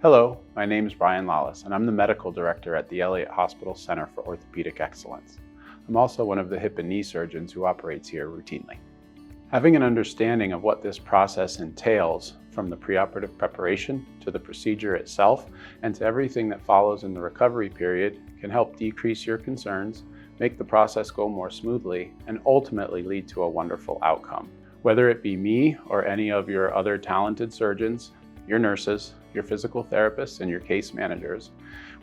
Hello, my name is Brian Lawless, and I'm the Medical Director at the Elliot Hospital Center for Orthopedic Excellence. I'm also one of the hip and knee surgeons who operates here routinely. Having an understanding of what this process entails, from the preoperative preparation to the procedure itself and to everything that follows in the recovery period, can help decrease your concerns, make the process go more smoothly, and ultimately lead to a wonderful outcome. Whether it be me or any of your other talented surgeons, your nurses, your physical therapists, and your case managers,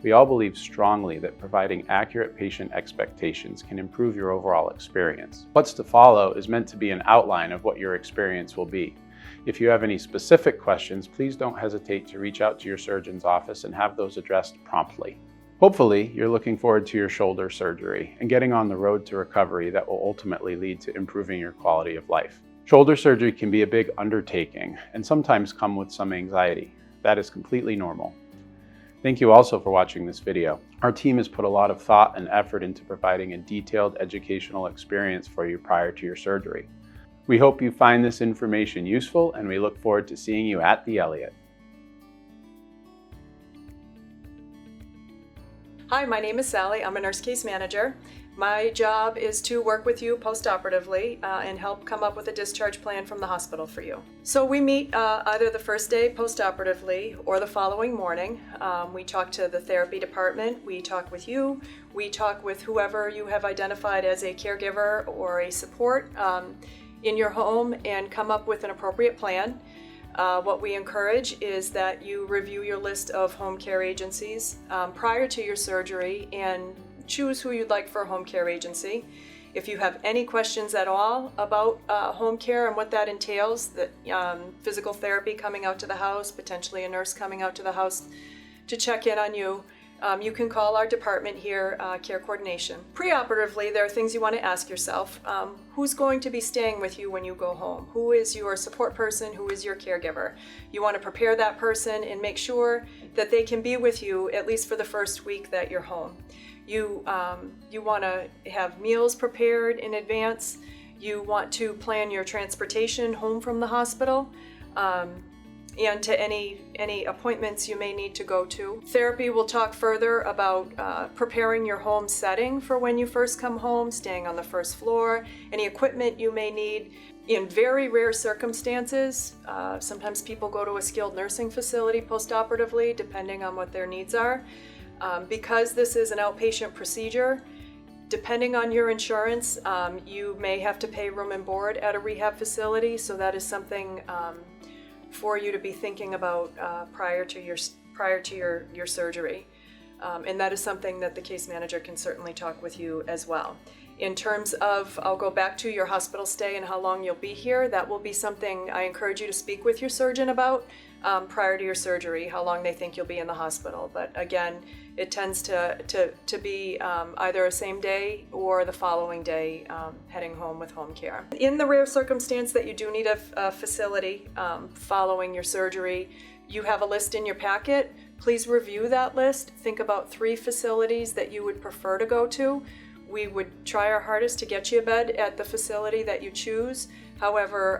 we all believe strongly that providing accurate patient expectations can improve your overall experience. What's to follow is meant to be an outline of what your experience will be. If you have any specific questions, please don't hesitate to reach out to your surgeon's office and have those addressed promptly. Hopefully, you're looking forward to your shoulder surgery and getting on the road to recovery that will ultimately lead to improving your quality of life. Shoulder surgery can be a big undertaking and sometimes come with some anxiety. That is completely normal. Thank you also for watching this video. Our team has put a lot of thought and effort into providing a detailed educational experience for you prior to your surgery. We hope you find this information useful, and we look forward to seeing you at the Elliot. Hi, my name is Sally. I'm a nurse case manager. My job is to work with you post-operatively and help come up with a discharge plan from the hospital for you. So we meet either the first day post-operatively or the following morning. We talk to the therapy department, we talk with you, we talk with whoever you have identified as a caregiver or a support in your home and come up with an appropriate plan. What we encourage is that you review your list of home care agencies prior to your surgery and choose who you'd like for a home care agency. If you have any questions at all about home care and what that entails, that physical therapy coming out to the house, potentially a nurse coming out to the house to check in on you, you can call our department here, Care Coordination. Preoperatively, there are things you want to ask yourself. Who's going to be staying with you when you go home? Who is your support person? Who is your caregiver? You want to prepare that person and make sure that they can be with you at least for the first week that you're home. You want to have meals prepared in advance. You want to plan your transportation home from the hospital. And to any appointments you may need to go to. Therapy will talk further about preparing your home setting for when you first come home, staying on the first floor, any equipment you may need. In very rare circumstances, sometimes people go to a skilled nursing facility post-operatively, depending on what their needs are. Because this is an outpatient procedure, depending on your insurance, you may have to pay room and board at a rehab facility, so that is something for you to be thinking about prior to your surgery. And that is something that the case manager can certainly talk with you as well. In terms of, I'll go back to your hospital stay and how long you'll be here, that will be something I encourage you to speak with your surgeon about prior to your surgery, how long they think you'll be in the hospital. But again, it tends to be either a same day or the following day heading home with home care. In the rare circumstance that you do need a facility following your surgery, you have a list in your packet. Please review that list. Think about 3 facilities that you would prefer to go to. We would try our hardest to get you a bed at the facility that you choose. However,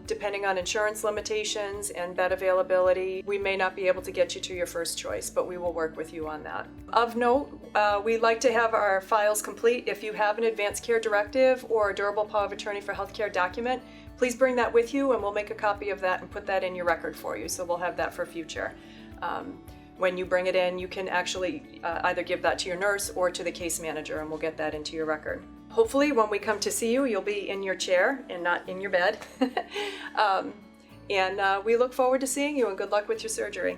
depending on insurance limitations and bed availability, we may not be able to get you to your first choice, but we will work with you on that. Of note, we like to have our files complete. If you have an advanced care directive or a durable power of attorney for healthcare document, please bring that with you and we'll make a copy of that and put that in your record for you. So we'll have that for future. When you bring it in, you can actually either give that to your nurse or to the case manager, and we'll get that into your record. Hopefully, when we come to see you, you'll be in your chair and not in your bed. And we look forward to seeing you, and good luck with your surgery.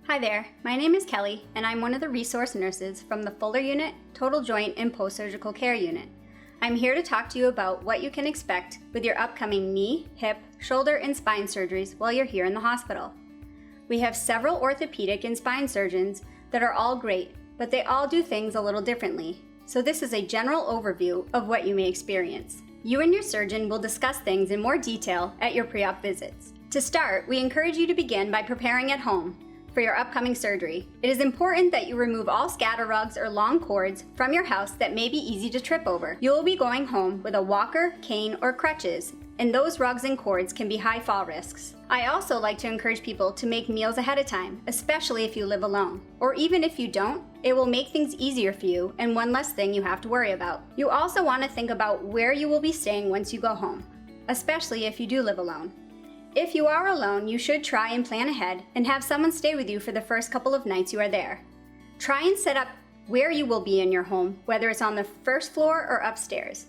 Hi there, my name is Kelly, and I'm one of the resource nurses from the Fuller Unit, Total Joint, and Post-Surgical Care Unit. I'm here to talk to you about what you can expect with your upcoming knee, hip, shoulder, and spine surgeries while you're here in the hospital. We have several orthopedic and spine surgeons that are all great, but they all do things a little differently. So this is a general overview of what you may experience. You and your surgeon will discuss things in more detail at your pre-op visits. To start, we encourage you to begin by preparing at home for your upcoming surgery. It is important that you remove all scatter rugs or long cords from your house that may be easy to trip over. You will be going home with a walker, cane, or crutches and those rugs and cords can be high fall risks. I also like to encourage people to make meals ahead of time, especially if you live alone. Or even if you don't, it will make things easier for you and one less thing you have to worry about. You also want to think about where you will be staying once you go home, especially if you do live alone. If you are alone, you should try and plan ahead and have someone stay with you for the first couple of nights you are there. Try and set up where you will be in your home, whether it's on the first floor or upstairs.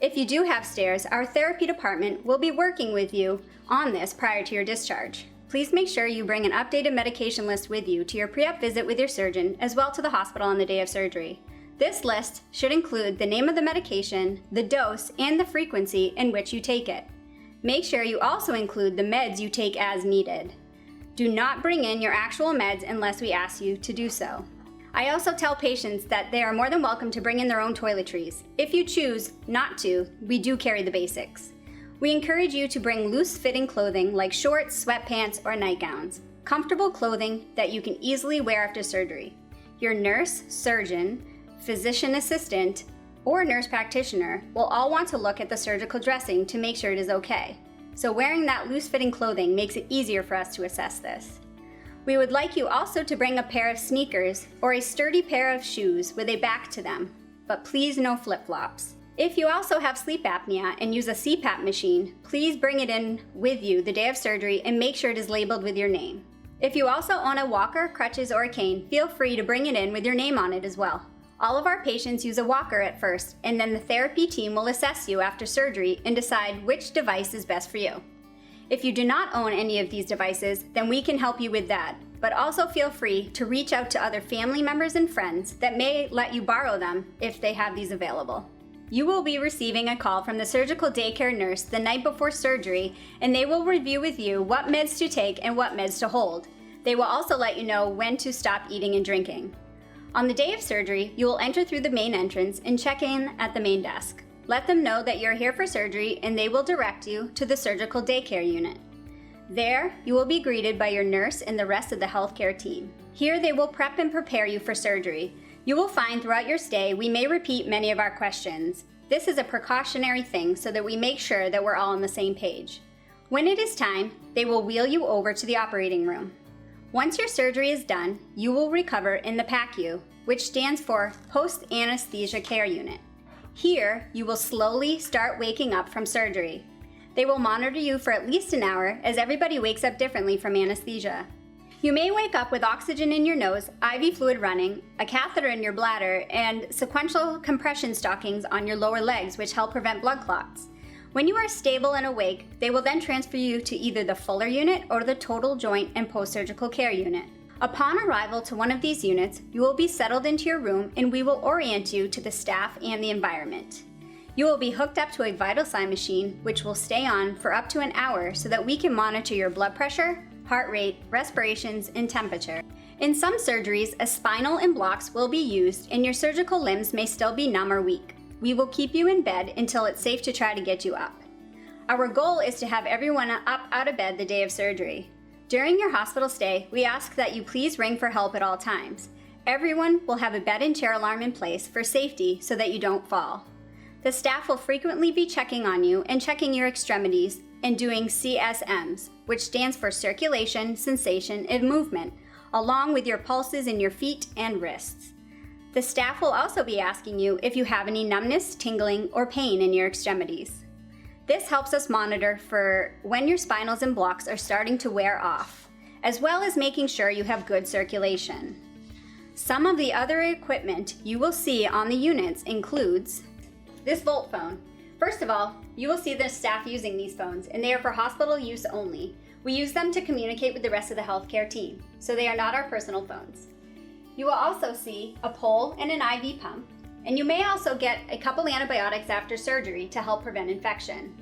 If you do have stairs, our therapy department will be working with you on this prior to your discharge. Please make sure you bring an updated medication list with you to your pre-op visit with your surgeon, as well to the hospital on the day of surgery. This list should include the name of the medication, the dose, and the frequency in which you take it. Make sure you also include the meds you take as needed. Do not bring in your actual meds unless we ask you to do so. I also tell patients that they are more than welcome to bring in their own toiletries. If you choose not to, we do carry the basics. We encourage you to bring loose-fitting clothing like shorts, sweatpants, or nightgowns. Comfortable clothing that you can easily wear after surgery. Your nurse, surgeon, physician assistant, or nurse practitioner will all want to look at the surgical dressing to make sure it is okay. So wearing that loose-fitting clothing makes it easier for us to assess this. We would like you also to bring a pair of sneakers or a sturdy pair of shoes with a back to them, but please no flip-flops. If you also have sleep apnea and use a CPAP machine, please bring it in with you the day of surgery and make sure it is labeled with your name. If you also own a walker, crutches, or a cane, feel free to bring it in with your name on it as well. All of our patients use a walker at first, and then the therapy team will assess you after surgery and decide which device is best for you. If you do not own any of these devices, then we can help you with that, but also feel free to reach out to other family members and friends that may let you borrow them if they have these available. You will be receiving a call from the surgical daycare nurse the night before surgery, and they will review with you what meds to take and what meds to hold. They will also let you know when to stop eating and drinking. On the day of surgery, you will enter through the main entrance and check in at the main desk. Let them know that you're here for surgery and they will direct you to the surgical daycare unit. There, you will be greeted by your nurse and the rest of the healthcare team. Here they will prep and prepare you for surgery. You will find throughout your stay we may repeat many of our questions. This is a precautionary thing so that we make sure that we're all on the same page. When it is time, they will wheel you over to the operating room. Once your surgery is done, you will recover in the PACU, which stands for Post-Anesthesia Care Unit. Here, you will slowly start waking up from surgery. They will monitor you for at least an hour as everybody wakes up differently from anesthesia. You may wake up with oxygen in your nose, IV fluid running, a catheter in your bladder, and sequential compression stockings on your lower legs which help prevent blood clots. When you are stable and awake, they will then transfer you to either the Fuller unit or the Total Joint and Post-Surgical Care unit. Upon arrival to one of these units, you will be settled into your room and we will orient you to the staff and the environment. You will be hooked up to a vital sign machine, which will stay on for up to an hour so that we can monitor your blood pressure, heart rate, respirations, and temperature. In some surgeries, a spinal and blocks will be used and your surgical limbs may still be numb or weak. We will keep you in bed until it's safe to try to get you up. Our goal is to have everyone up out of bed the day of surgery. During your hospital stay, we ask that you please ring for help at all times. Everyone will have a bed and chair alarm in place for safety so that you don't fall. The staff will frequently be checking on you and checking your extremities and doing CSMs, which stands for circulation, sensation, and movement, along with your pulses in your feet and wrists. The staff will also be asking you if you have any numbness, tingling, or pain in your extremities. This helps us monitor for when your spinals and blocks are starting to wear off, as well as making sure you have good circulation. Some of the other equipment you will see on the units includes this Volt phone. First of all, you will see the staff using these phones, and they are for hospital use only. We use them to communicate with the rest of the healthcare team, so they are not our personal phones. You will also see a pole and an IV pump, and you may also get a couple antibiotics after surgery to help prevent infection.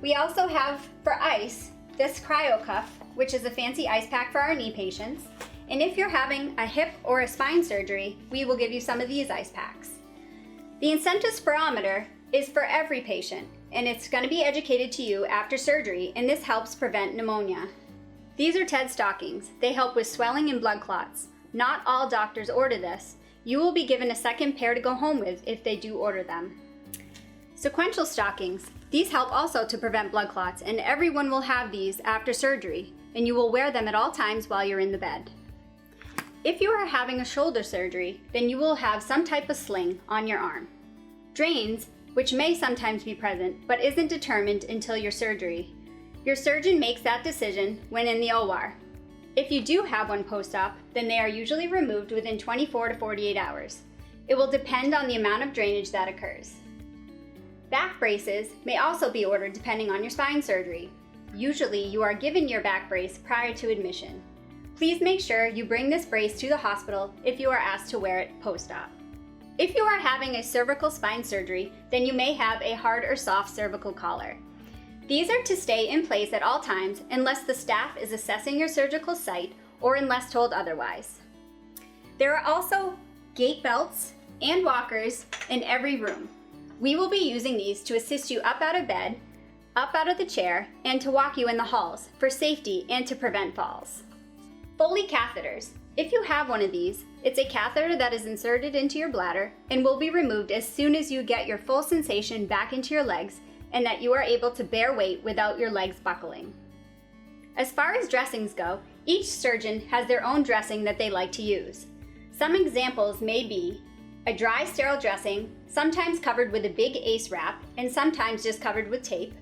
We also have, for ice, this cryo cuff, which is a fancy ice pack for our knee patients. And if you're having a hip or a spine surgery, we will give you some of these ice packs. The incentive spirometer is for every patient, and it's going to be educated to you after surgery, and this helps prevent pneumonia. These are TED stockings. They help with swelling and blood clots. Not all doctors order this. You will be given a second pair to go home with if they do order them. Sequential stockings. These help also to prevent blood clots, and everyone will have these after surgery, and you will wear them at all times while you're in the bed. If you are having a shoulder surgery, then you will have some type of sling on your arm. Drains, which may sometimes be present but isn't determined until your surgery. Your surgeon makes that decision when in the OR. If you do have one post-op, then they are usually removed within 24 to 48 hours. It will depend on the amount of drainage that occurs. Back braces may also be ordered depending on your spine surgery. Usually, you are given your back brace prior to admission. Please make sure you bring this brace to the hospital if you are asked to wear it post-op. If you are having a cervical spine surgery, then you may have a hard or soft cervical collar. These are to stay in place at all times unless the staff is assessing your surgical site or unless told otherwise. There are also gait belts and walkers in every room. We will be using these to assist you up out of bed, up out of the chair, and to walk you in the halls for safety and to prevent falls. Foley catheters. If you have one of these, it's a catheter that is inserted into your bladder and will be removed as soon as you get your full sensation back into your legs and that you are able to bear weight without your legs buckling. As far as dressings go, each surgeon has their own dressing that they like to use. Some examples may be a dry sterile dressing, sometimes covered with a big ACE wrap and sometimes just covered with tape,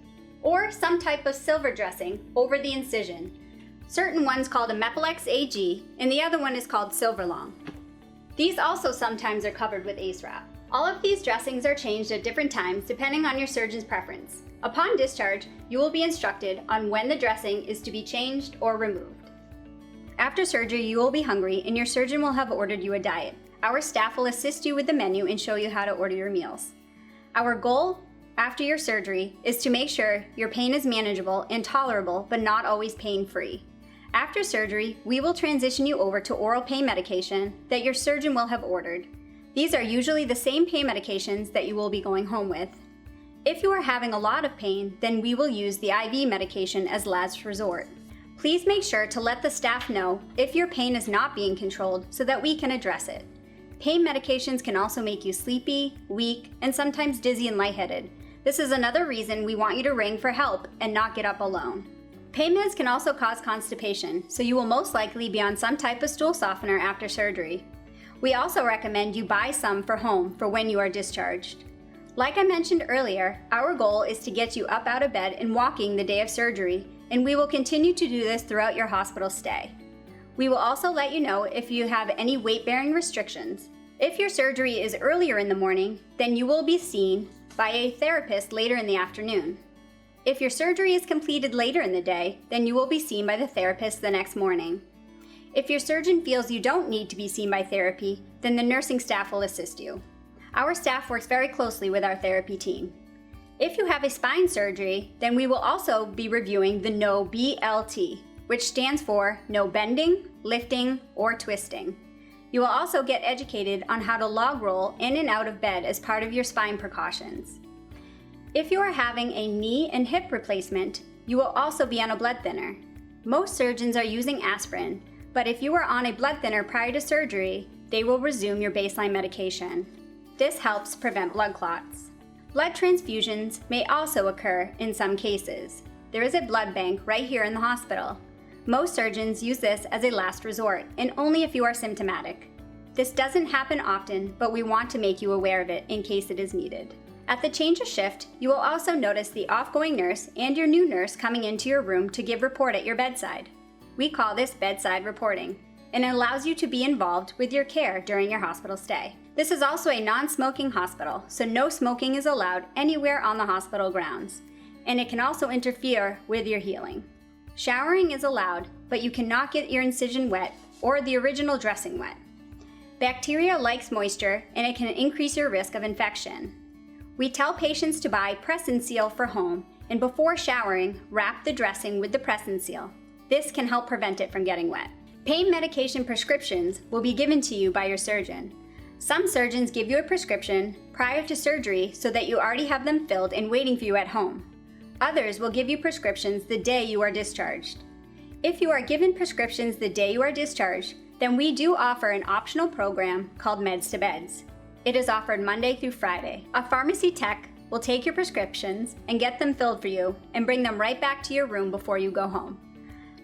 or some type of silver dressing over the incision. Certain ones called a Mepilex AG, and the other one is called Silverlong. These also sometimes are covered with ACE wrap. All of these dressings are changed at different times depending on your surgeon's preference. Upon discharge, you will be instructed on when the dressing is to be changed or removed. After surgery, you will be hungry and your surgeon will have ordered you a diet. Our staff will assist you with the menu and show you how to order your meals. Our goal after your surgery is to make sure your pain is manageable and tolerable, but not always pain-free. After surgery, we will transition you over to oral pain medication that your surgeon will have ordered. These are usually the same pain medications that you will be going home with. If you are having a lot of pain, then we will use the IV medication as last resort. Please make sure to let the staff know if your pain is not being controlled so that we can address it. Pain medications can also make you sleepy, weak, and sometimes dizzy and lightheaded. This is another reason we want you to ring for help and not get up alone. Pain meds can also cause constipation, so you will most likely be on some type of stool softener after surgery. We also recommend you buy some for home for when you are discharged. Like I mentioned earlier, our goal is to get you up out of bed and walking the day of surgery, and we will continue to do this throughout your hospital stay. We will also let you know if you have any weight-bearing restrictions. If your surgery is earlier in the morning, then you will be seen by a therapist later in the afternoon. If your surgery is completed later in the day, then you will be seen by the therapist the next morning. If your surgeon feels you don't need to be seen by therapy, then the nursing staff will assist you. Our staff works very closely with our therapy team. If you have a spine surgery, then we will also be reviewing the No BLT, which stands for no bending, lifting, or twisting. You will also get educated on how to log roll in and out of bed as part of your spine precautions. If you are having a knee and hip replacement, you will also be on a blood thinner. Most surgeons are using aspirin, but if you are on a blood thinner prior to surgery, they will resume your baseline medication. This helps prevent blood clots. Blood transfusions may also occur in some cases. There is a blood bank right here in the hospital. Most surgeons use this as a last resort, and only if you are symptomatic. This doesn't happen often, but we want to make you aware of it in case it is needed. At the change of shift, you will also notice the off-going nurse and your new nurse coming into your room to give report at your bedside. We call this bedside reporting, and it allows you to be involved with your care during your hospital stay. This is also a non-smoking hospital, so no smoking is allowed anywhere on the hospital grounds, and it can also interfere with your healing. Showering is allowed, but you cannot get your incision wet or the original dressing wet. Bacteria likes moisture, and it can increase your risk of infection. We tell patients to buy Press and Seal for home, and before showering, wrap the dressing with the Press and Seal. This can help prevent it from getting wet. Pain medication prescriptions will be given to you by your surgeon. Some surgeons give you a prescription prior to surgery so that you already have them filled and waiting for you at home. Others will give you prescriptions the day you are discharged. If you are given prescriptions the day you are discharged, then we do offer an optional program called Meds to Beds. It is offered Monday through Friday. A pharmacy tech will take your prescriptions and get them filled for you and bring them right back to your room before you go home.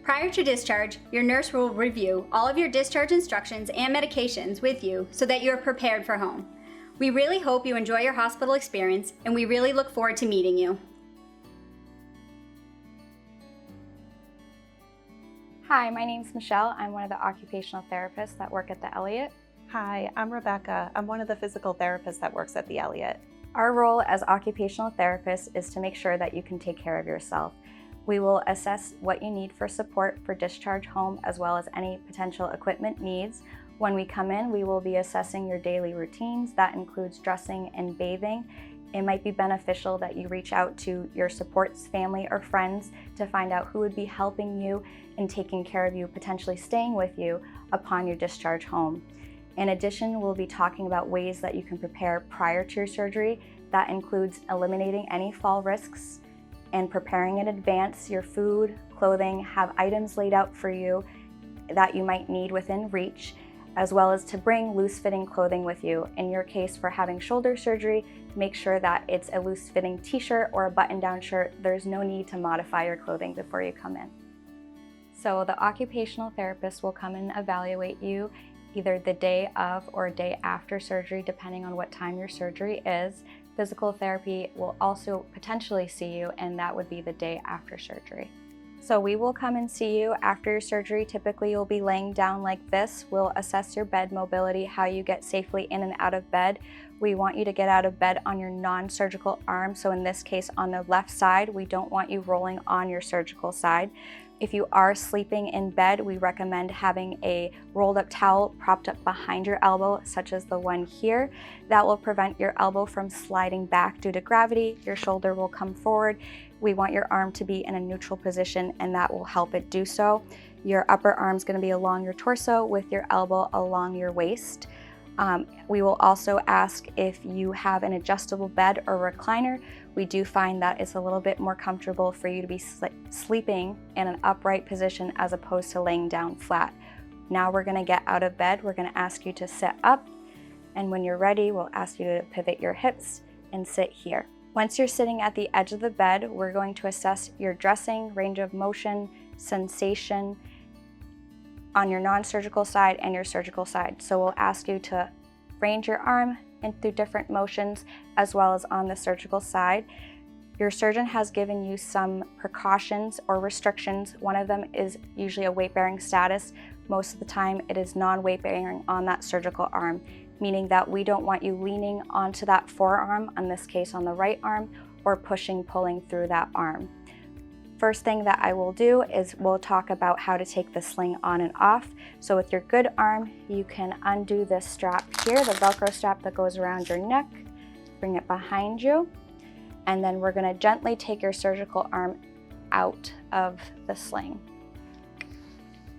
Prior to discharge, your nurse will review all of your discharge instructions and medications with you so that you are prepared for home. We really hope you enjoy your hospital experience, and we really look forward to meeting you. Hi, my name's Michelle. I'm one of the occupational therapists that work at the Elliot. Hi, I'm Rebecca. I'm one of the physical therapists that works at the Elliot. Our role as occupational therapists is to make sure that you can take care of yourself. We will assess what you need for support for discharge home, as well as any potential equipment needs. When we come in, we will be assessing your daily routines. That includes dressing and bathing. It might be beneficial that you reach out to your supports, family, or friends to find out who would be helping you and taking care of you, potentially staying with you upon your discharge home. In addition, we'll be talking about ways that you can prepare prior to your surgery. That includes eliminating any fall risks and preparing in advance your food, clothing, have items laid out for you that you might need within reach, as well as to bring loose-fitting clothing with you. In your case, for having shoulder surgery, make sure that it's a loose-fitting t-shirt or a button-down shirt. There's no need to modify your clothing before you come in. So the occupational therapist will come and evaluate you either the day of or day after surgery, depending on what time your surgery is. Physical therapy will also potentially see you, and that would be the day after surgery. So we will come and see you after your surgery. Typically, you'll be laying down like this. We'll assess your bed mobility, how you get safely in and out of bed. We want you to get out of bed on your non-surgical arm. So in this case, on the left side, we don't want you rolling on your surgical side. If you are sleeping in bed, we recommend having a rolled up towel propped up behind your elbow, such as the one here. That will prevent your elbow from sliding back due to gravity. Your shoulder will come forward. We want your arm to be in a neutral position, and that will help it do so. Your upper arm is going to be along your torso with your elbow along your waist. We will also ask if you have an adjustable bed or recliner. We do find that it's a little bit more comfortable for you to be sleeping in an upright position as opposed to laying down flat. Now we're going to get out of bed. We're going to ask you to sit up, and when you're ready, we'll ask you to pivot your hips and sit here. Once you're sitting at the edge of the bed, we're going to assess your dressing, range of motion, sensation on your non-surgical side and your surgical side. So we'll ask you to range your arm in through different motions, as well as on the surgical side. Your surgeon has given you some precautions or restrictions. One of them is usually a weight-bearing status. Most of the time it is non-weight-bearing on that surgical arm, meaning that we don't want you leaning onto that forearm, in this case on the right arm, or pushing, pulling through that arm. First thing that I will do is we'll talk about how to take the sling on and off. So with your good arm, you can undo this strap here, the Velcro strap that goes around your neck, bring it behind you, and then we're going to gently take your surgical arm out of the sling.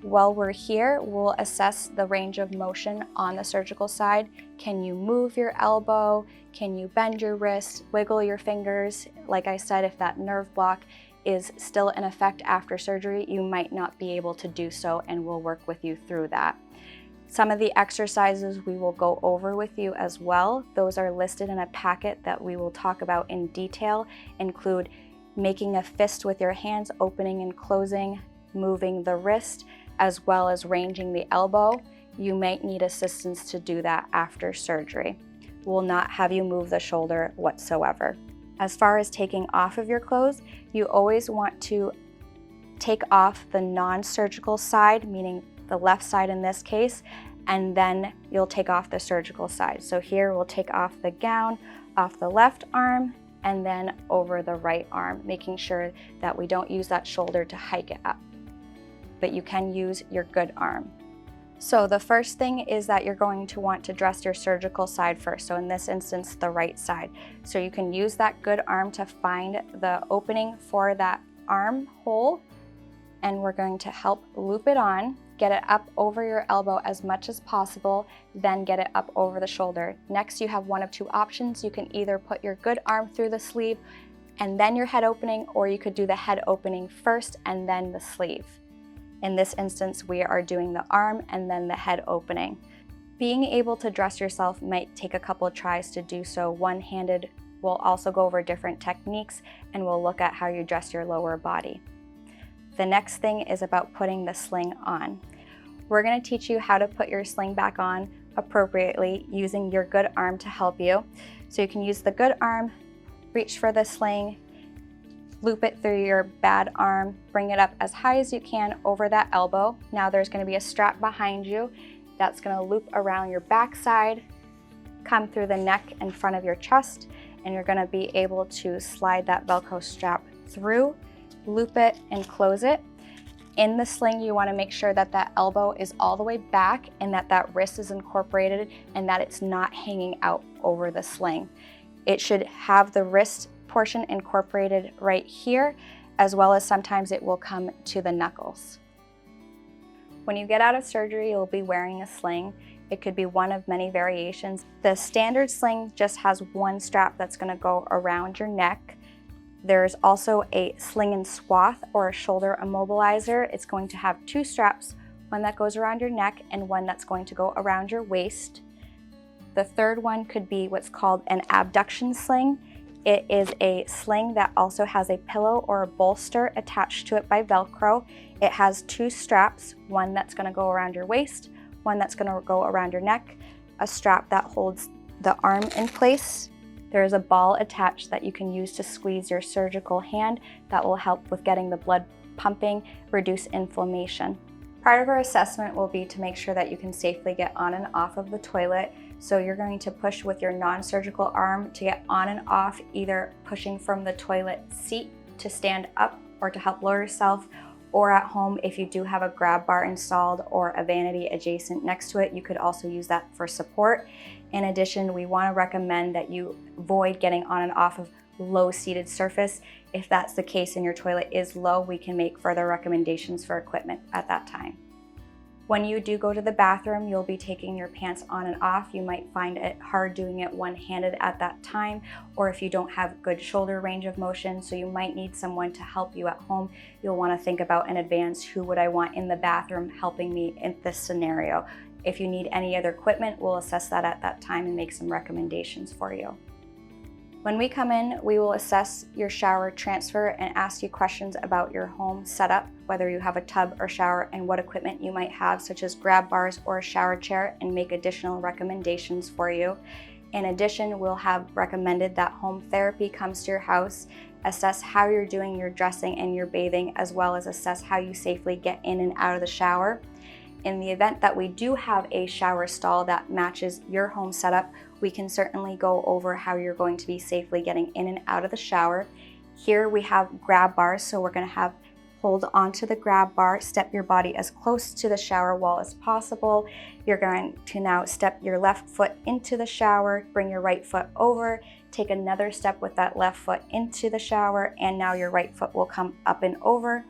While we're here, we'll assess the range of motion on the surgical side. Can you move your elbow? Can you bend your wrist, wiggle your fingers? Like I said, if that nerve block is still in effect after surgery, you might not be able to do so, and we'll work with you through that. Some of the exercises we will go over with you as well. Those are listed in a packet that we will talk about in detail, include making a fist with your hands, opening and closing, moving the wrist, as well as ranging the elbow. You might need assistance to do that after surgery. We'll not have you move the shoulder whatsoever. As far as taking off of your clothes, you always want to take off the non-surgical side, meaning the left side in this case, and then you'll take off the surgical side. So here we'll take off the gown off the left arm and then over the right arm, making sure that we don't use that shoulder to hike it up. But you can use your good arm. So the first thing is that you're going to want to dress your surgical side first. So in this instance, the right side. So you can use that good arm to find the opening for that arm hole, and we're going to help loop it on, get it up over your elbow as much as possible, then get it up over the shoulder. Next, you have one of two options. You can either put your good arm through the sleeve and then your head opening, or you could do the head opening first and then the sleeve. In this instance, we are doing the arm and then the head opening. Being able to dress yourself might take a couple of tries to do so one-handed We'll also go over different techniques, and we'll look at how you dress your lower body. The next thing is about putting the sling on. We're going to teach you how to put your sling back on appropriately using your good arm to help you. So you can use the good arm, reach for the sling, loop it through your bad arm, bring it up as high as you can over that elbow. Now there's going to be a strap behind you that's going to loop around your backside, come through the neck and front of your chest, and you're going to be able to slide that Velcro strap through, loop it, and close it. In the sling, you want to make sure that that elbow is all the way back and that that wrist is incorporated and that it's not hanging out over the sling. It should have the wrist portion incorporated right here, as well as sometimes it will come to the knuckles. When you get out of surgery, you'll be wearing a sling. It could be one of many variations. The standard sling just has one strap that's going to go around your neck. There's also a sling and swath or a shoulder immobilizer. It's going to have two straps, one that goes around your neck and one that's going to go around your waist. The third one could be what's called an abduction sling. It is a sling that also has a pillow or a bolster attached to it by Velcro. It has two straps, one that's going to go around your waist, one that's going to go around your neck, a strap that holds the arm in place. There is a ball attached that you can use to squeeze your surgical hand that will help with getting the blood pumping, reduce inflammation. Part of our assessment will be to make sure that you can safely get on and off of the toilet. So you're going to push with your non-surgical arm to get on and off, either pushing from the toilet seat to stand up or to help lower yourself, or at home, if you do have a grab bar installed or a vanity adjacent next to it, you could also use that for support. In addition, we want to recommend that you avoid getting on and off of low seated surface. If that's the case and your toilet is low, we can make further recommendations for equipment at that time. When you do go to the bathroom, you'll be taking your pants on and off. You might find it hard doing it one-handed at that time, or if you don't have good shoulder range of motion, so you might need someone to help you at home. You'll want to think about in advance, who would I want in the bathroom helping me in this scenario? If you need any other equipment, we'll assess that at that time and make some recommendations for you. When we come in, we will assess your shower transfer and ask you questions about your home setup, whether you have a tub or shower and what equipment you might have, such as grab bars or a shower chair, and make additional recommendations for you. In addition, we'll have recommended that home therapy comes to your house, assess how you're doing your dressing and your bathing, as well as assess how you safely get in and out of the shower. In the event that we do have a shower stall that matches your home setup, we can certainly go over how you're going to be safely getting in and out of the shower. Here we have grab bars, so we're going to hold onto the grab bar, step your body as close to the shower wall as possible. You're going to now step your left foot into the shower, bring your right foot over, take another step with that left foot into the shower, and now your right foot will come up and over.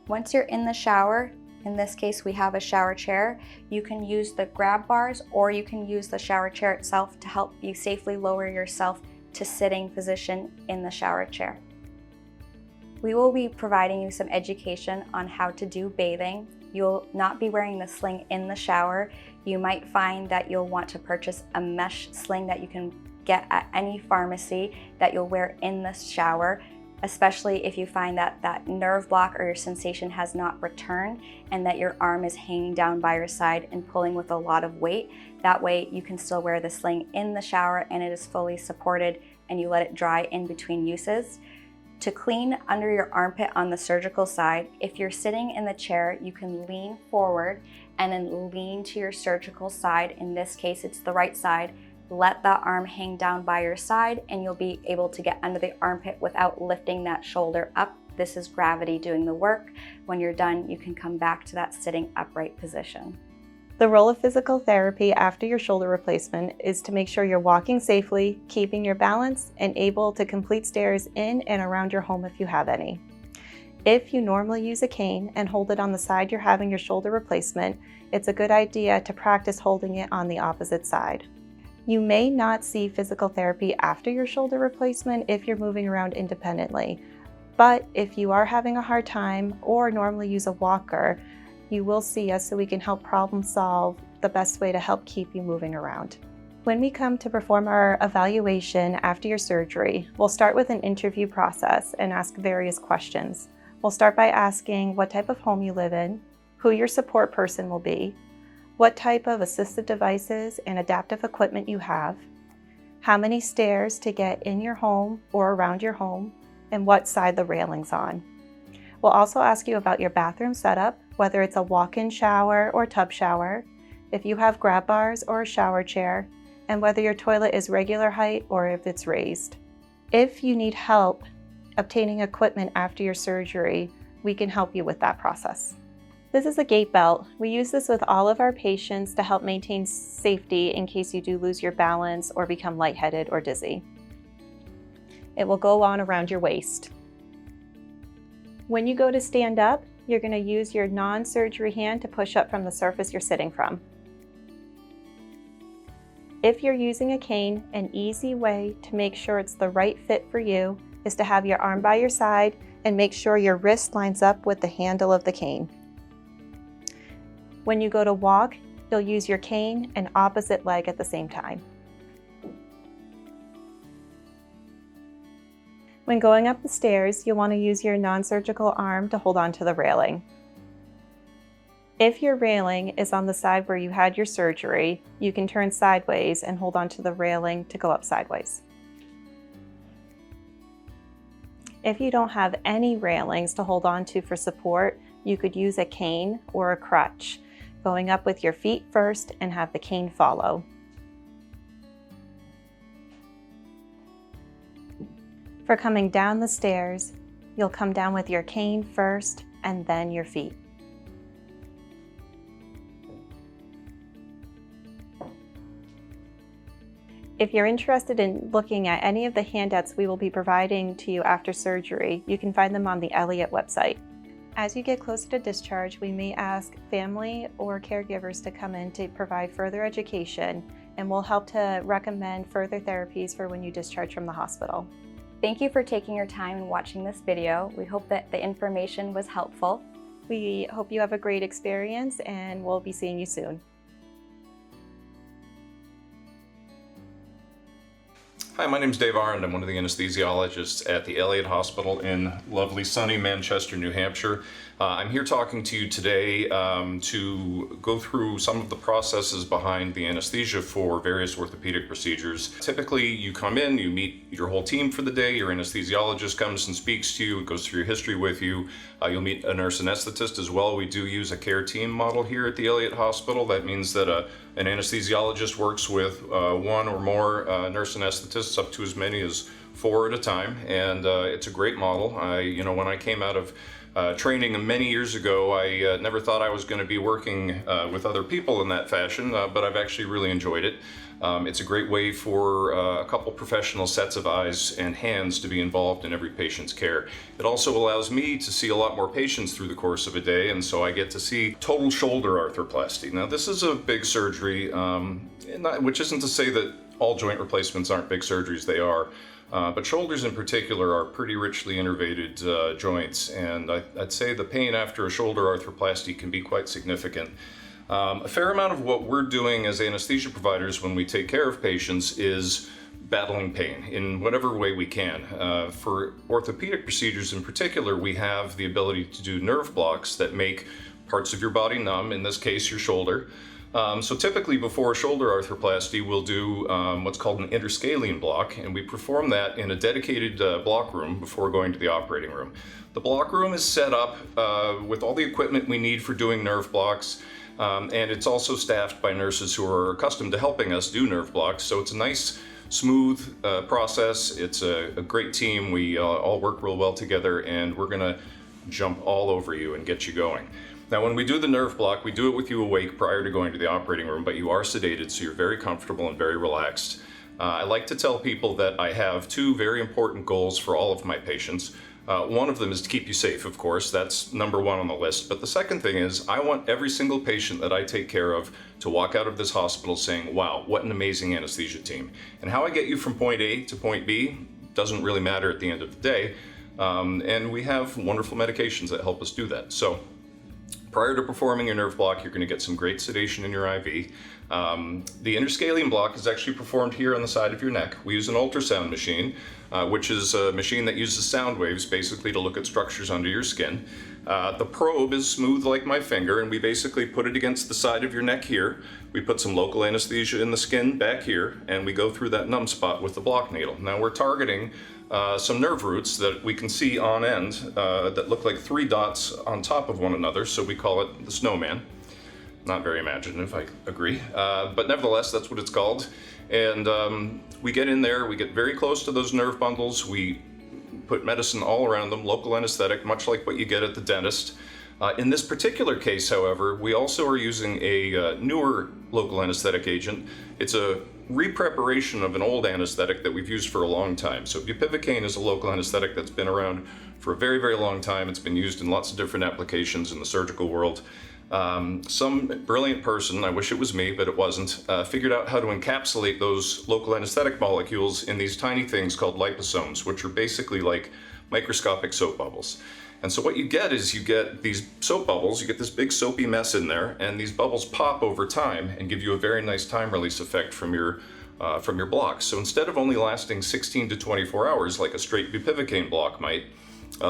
Once you're in the shower, in this case, we have a shower chair. You can use the grab bars or you can use the shower chair itself to help you safely lower yourself to sitting position in the shower chair. We will be providing you some education on how to do bathing. You'll not be wearing the sling in the shower. You might find that you'll want to purchase a mesh sling that you can get at any pharmacy that you'll wear in the shower, especially if you find that that nerve block or your sensation has not returned and that your arm is hanging down by your side and pulling with a lot of weight. That way you can still wear the sling in the shower and it is fully supported and you let it dry in between uses. To clean under your armpit on the surgical side, if you're sitting in the chair, you can lean forward and then lean to your surgical side. In this case, it's the right side. Let that arm hang down by your side and you'll be able to get under the armpit without lifting that shoulder up. This is gravity doing the work. When you're done, you can come back to that sitting upright position. The role of physical therapy after your shoulder replacement is to make sure you're walking safely, keeping your balance, and able to complete stairs in and around your home if you have any. If you normally use a cane and hold it on the side you're having your shoulder replacement, it's a good idea to practice holding it on the opposite side. You may not see physical therapy after your shoulder replacement if you're moving around independently, but if you are having a hard time or normally use a walker, you will see us so we can help problem solve the best way to help keep you moving around. When we come to perform our evaluation after your surgery, we'll start with an interview process and ask various questions. We'll start by asking what type of home you live in, who your support person will be, what type of assistive devices and adaptive equipment you have, how many stairs to get in your home or around your home, and what side the railing's on. We'll also ask you about your bathroom setup, whether it's a walk-in shower or tub shower, if you have grab bars or a shower chair, and whether your toilet is regular height or if it's raised. If you need help obtaining equipment after your surgery, we can help you with that process. This is a gait belt. We use this with all of our patients to help maintain safety in case you do lose your balance or become lightheaded or dizzy. It will go on around your waist. When you go to stand up, you're going to use your non-surgery hand to push up from the surface you're sitting from. If you're using a cane, an easy way to make sure it's the right fit for you is to have your arm by your side and make sure your wrist lines up with the handle of the cane. When you go to walk, you'll use your cane and opposite leg at the same time. When going up the stairs, you'll want to use your non-surgical arm to hold onto the railing. If your railing is on the side where you had your surgery, you can turn sideways and hold onto the railing to go up sideways. If you don't have any railings to hold onto for support, you could use a cane or a crutch, going up with your feet first and have the cane follow. For coming down the stairs, you'll come down with your cane first and then your feet. If you're interested in looking at any of the handouts we will be providing to you after surgery, you can find them on the Elliot website. As you get closer to discharge, we may ask family or caregivers to come in to provide further education, and we'll help to recommend further therapies for when you discharge from the hospital. Thank you for taking your time and watching this video. We hope that the information was helpful. We hope you have a great experience, and we'll be seeing you soon. Hi, my name is Dave Arndt. I'm one of the anesthesiologists at the Elliot Hospital in lovely sunny Manchester, New Hampshire. I'm here talking to you today to go through some of the processes behind the anesthesia for various orthopedic procedures. Typically, you come in, you meet your whole team for the day, your anesthesiologist comes and speaks to you, goes through your history with you. You'll meet a nurse anesthetist as well. We do use a care team model here at the Elliot Hospital. That means that an anesthesiologist works with one or more nurse anesthetists, up to as many as 4 at a time, and it's a great model. When I came out of training many years ago, I never thought I was going to be working with other people in that fashion, but I've actually really enjoyed it. It's a great way for a couple professional sets of eyes and hands to be involved in every patient's care. It also allows me to see a lot more patients through the course of a day, and so I get to see total shoulder arthroplasty. Now, this is a big surgery, which isn't to say that all joint replacements aren't big surgeries. They are. But shoulders in particular are pretty richly innervated joints, and I'd say the pain after a shoulder arthroplasty can be quite significant. A fair amount of what we're doing as anesthesia providers when we take care of patients is battling pain in whatever way we can. For orthopedic procedures in particular, we have the ability to do nerve blocks that make parts of your body numb, in this case your shoulder. So typically before a shoulder arthroplasty, we'll do what's called an interscalene block, and we perform that in a dedicated block room before going to the operating room. The block room is set up with all the equipment we need for doing nerve blocks, and it's also staffed by nurses who are accustomed to helping us do nerve blocks, so it's a nice, smooth process. It's a great team. We all work real well together, and we're going to jump all over you and get you going. Now, when we do the nerve block, we do it with you awake prior to going to the operating room, but you are sedated, so you're very comfortable and very relaxed. I like to tell people that I have 2 very important goals for all of my patients. One of them is to keep you safe, of course. That's number 1 on the list. But the second thing is I want every single patient that I take care of to walk out of this hospital saying, wow, what an amazing anesthesia team. And how I get you from point A to point B doesn't really matter at the end of the day. And we have wonderful medications that help us do that. So prior to performing your nerve block, you're going to get some great sedation in your IV. The interscalene block is actually performed here on the side of your neck. We use an ultrasound machine, which is a machine that uses sound waves basically to look at structures under your skin. The probe is smooth like my finger, and we basically put it against the side of your neck here. We put some local anesthesia in the skin back here, and we go through that numb spot with the block needle. Now we're targeting some nerve roots that we can see on end that look like 3 dots on top of one another, so we call it the snowman. Not very imaginative, I agree, but nevertheless, that's what it's called. And we get in there, we get very close to those nerve bundles, we put medicine all around them, local anesthetic, much like what you get at the dentist. In this particular case, however, we also are using a newer local anesthetic agent. It's a repreparation of an old anesthetic that we've used for a long time. So bupivacaine is a local anesthetic that's been around for a very, very long time. It's been used in lots of different applications in the surgical world. Some brilliant person, I wish it was me, but it wasn't, figured out how to encapsulate those local anesthetic molecules in these tiny things called liposomes, which are basically like microscopic soap bubbles. And so what you get is you get these soap bubbles, you get this big soapy mess in there, and these bubbles pop over time and give you a very nice time release effect from your blocks. So instead of only lasting 16 to 24 hours like a straight bupivacaine block might,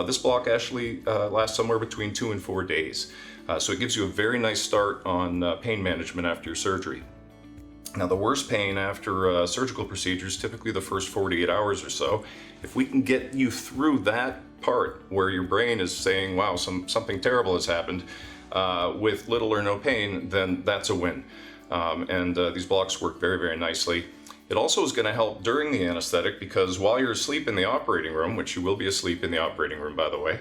this block actually lasts somewhere between 2 and 4 days. So it gives you a very nice start on pain management after your surgery. Now, the worst pain after surgical procedures, typically the first 48 hours or so, if we can get you through that part where your brain is saying, wow, something terrible has happened, with little or no pain, then that's a win. These blocks work very, very nicely. It also is going to help during the anesthetic because while you're asleep in the operating room, which you will be asleep in the operating room, by the way,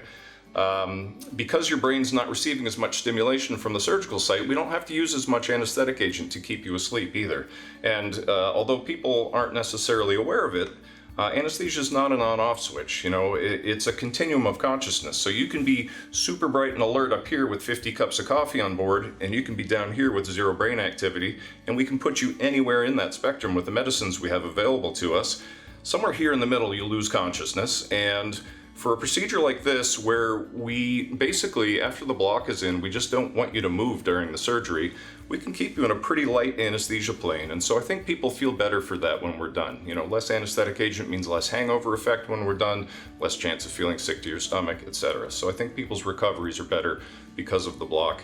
because your brain's not receiving as much stimulation from the surgical site, we don't have to use as much anesthetic agent to keep you asleep either. And although people aren't necessarily aware of it, anesthesia is not an on-off switch. You know, it's a continuum of consciousness. So you can be super bright and alert up here with 50 cups of coffee on board, and you can be down here with 0 brain activity, and we can put you anywhere in that spectrum with the medicines we have available to us. Somewhere here in the middle, you lose consciousness, and for a procedure like this, where we basically, after the block is in, we just don't want you to move during the surgery, we can keep you in a pretty light anesthesia plane. And so I think people feel better for that when we're done. You know, less anesthetic agent means less hangover effect when we're done, less chance of feeling sick to your stomach, etc. So I think people's recoveries are better because of the block,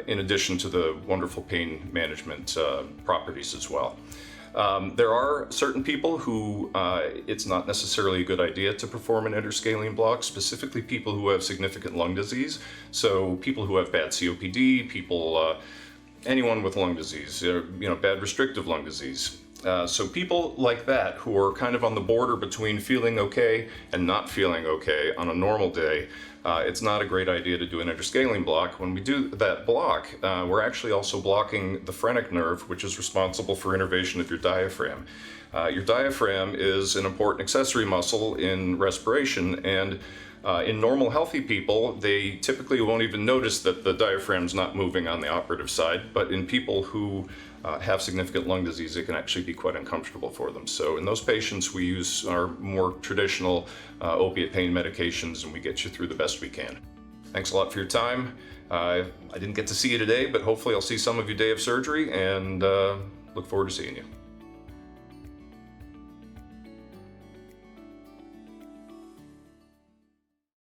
in addition to the wonderful pain management properties as well. There are certain people who it's not necessarily a good idea to perform an interscalene block, specifically people who have significant lung disease. So people who have bad COPD, people, anyone with lung disease, bad restrictive lung disease. So people like that who are kind of on the border between feeling okay and not feeling okay on a normal day, it's not a great idea to do an interscalene block. When we do that block, we're actually also blocking the phrenic nerve, which is responsible for innervation of your diaphragm. Your diaphragm is an important accessory muscle in respiration, and in normal healthy people, they typically won't even notice that the diaphragm's not moving on the operative side, but in people who have significant lung disease, it can actually be quite uncomfortable for them. So in those patients, we use our more traditional opiate pain medications, and we get you through the best we can. Thanks a lot for your time. I didn't get to see you today, but hopefully I'll see some of you day of surgery, and look forward to seeing you.